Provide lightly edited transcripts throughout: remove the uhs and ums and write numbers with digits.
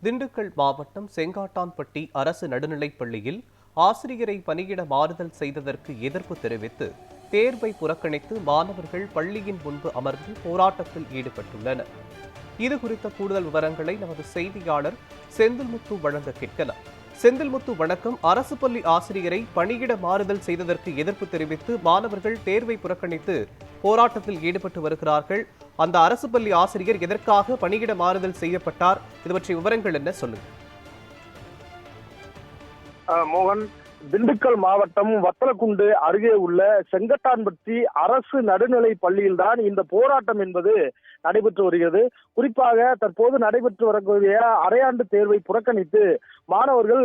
திண்டுக்கல் மாவட்டம் செங்காட்டான்பட்டி அரசு நடுநிலைப் பள்ளியில் ஆசிரியரை பணியிட மாறுதல் செய்ததற்கு எதிர்ப்பு தெரிவித்து தேர்வை புறக்கணித்து மாணவர்கள் பள்ளியின் முன்பு அமர்ந்து போராட்டத்தில் ஈடுபட்டுள்ளனர். இதுகுறித்த கூடுதல் விவரங்களை நமது செய்தியாளர் செந்தில்முத்து வழங்க கேட்கலாம். செந்தில்முத்து, வணக்கம். அரசு பள்ளி ஆசிரியரை பணியிட மாறுதல் செய்ததற்கு எதிர்ப்பு தெரிவித்து மாணவர்கள் தேர்வை புறக்கணித்து போராட்டத்தில் ஈடுபட்டு வருகிறார்கள். அந்த அரசு பள்ளி ஆசிரியர் எதற்காக பணியிட மாறுதல் செய்யப்பட்டார்? இது பற்றிய விவரங்கள் என்ன, சொல்லுங்க. மோகன், திண்டுக்கல் மாவட்டம் வத்தலக்குண்டு அருகே உள்ள செங்கட்டான்பட்டி அரசு நடுநிலை பள்ளியில்தான் இந்த போராட்டம் என்பது நடைபெற்று வருகிறது. குறிப்பாக தற்போது நடைபெற்று வரக்கூடிய அரையாண்டு தேர்வை புறக்கணித்து மாணவர்கள்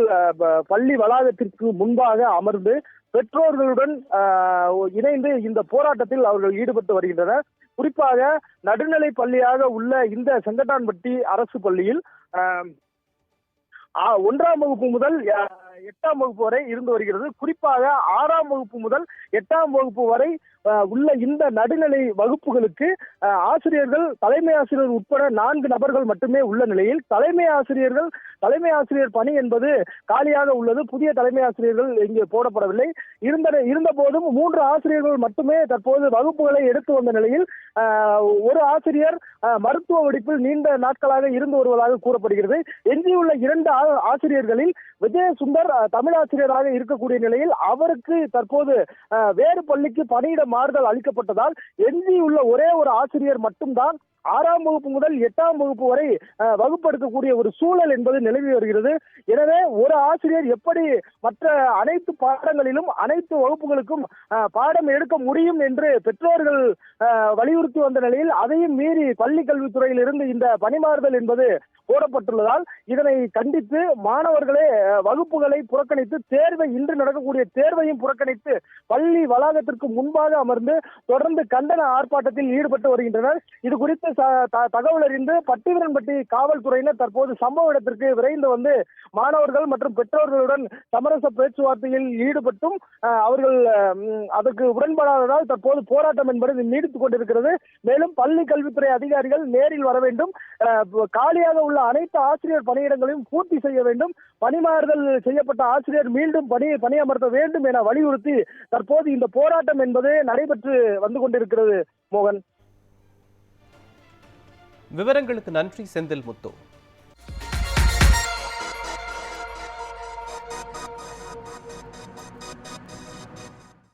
பள்ளி வளாகத்திற்கு முன்பாக அமர்ந்து பெற்றோர்களுடன் இணைந்து இந்த போராட்டத்தில் அவர்கள் ஈடுபட்டு வருகின்றனர். குறிப்பாக நடுநிலை பள்ளியாக உள்ள இந்த செங்கட்டான்பட்டி அரசு பள்ளியில் 1ஆம் வகுப்பு முதல் 8ஆம் வகுப்பு வரை இருந்து வருகிறது. குறிப்பாக 6ஆம் வகுப்பு முதல் 8ஆம் வகுப்பு வரை உள்ள இந்த நடுநிலை வகுப்புகளுக்கு ஆசிரியர்கள், தலைமை ஆசிரியர் உட்பட 4 நபர்கள் மட்டுமே உள்ள நிலையில் தலைமை ஆசிரியர் பணி என்பது காலியாக உள்ளது. புதிய தலைமை ஆசிரியர்கள் இங்கே போடப்படவில்லை. இருந்த போதும் 3 ஆசிரியர்கள் மட்டுமே தற்போது வகுப்புகளை எடுத்து வந்த நிலையில் ஒரு ஆசிரியர் மருத்துவ படிப்பில் நீண்ட நாட்களாக இருந்து வருவதாக கூறப்படுகிறது. எஞ்சியுள்ள 2 ஆசிரியர்களில் விஜயசுந்தர் தமிழாசிரியராக இருக்கக்கூடிய நிலையில் அவருக்கு தற்போது வேறு பள்ளிக்கு பணியிட மாறுதல் அளிக்கப்பட்டதால் எஞ்சியுள்ள ஒரே ஒரு ஆசிரியர் மட்டும்தான் 6ஆம் வகுப்பு முதல் 8ஆம் வகுப்பு வரை வகுப்பெடுக்கக்கூடிய ஒரு சூழல் என்பது நிலவி வருகிறது. எனவே ஒரு ஆசிரியர் எப்படி மற்ற அனைத்து பாடங்களிலும் அனைத்து வகுப்புகளுக்கும் பாடம் எடுக்க முடியும் என்று பெற்றோர்கள் வலியுறுத்தி வந்த நிலையில் அதையும் மீறி பள்ளி கல்வித்துறையில் இருந்து இந்த பணிமாறுதல் என்பது போடப்பட்டுள்ளதால் இதனை கண்டித்து மாணவர்களே வகுப்புகளை புறக்கணித்து இன்று நடக்கக்கூடிய தேர்வையும் புறக்கணித்து பள்ளி வளாகத்திற்கு முன்பாக அமர்ந்து தொடர்ந்து கண்டன ஆர்ப்பாட்டத்தில் ஈடுபட்டு வருகின்றனர். இது குறித்து தகவல் அறிந்து பட்டிவரன்பட்டி காவல்துறையினர் தற்போது சம்பவ இடத்திற்கு விரைந்து வந்து மாணவர்கள் மற்றும் பெற்றோர்களுடன் சமரச பேச்சுவார்த்தையில் ஈடுபட்டும் அவர்கள் அதற்கு உடன்படாததால் தற்போது போராட்டம் என்பது நீடித்துக் கொண்டிருக்கிறது. மேலும் பள்ளி கல்வித்துறை அதிகாரிகள் நேரில் வர வேண்டும், காலியாக உள்ள அனைத்து ஆசிரியர் பணியிடங்களையும் பூர்த்தி செய்ய வேண்டும், பணிமாறுதல் செய்யப்பட்ட ஆசிரியர் மீண்டும் பணியமர்த்த வேண்டும் என வலியுறுத்தி தற்போது இந்த போராட்டம் என்பது நடைபெற்று வந்து கொண்டிருக்கிறது. மோகன், விவரங்களுக்கு நன்றி செந்தில்முத்து.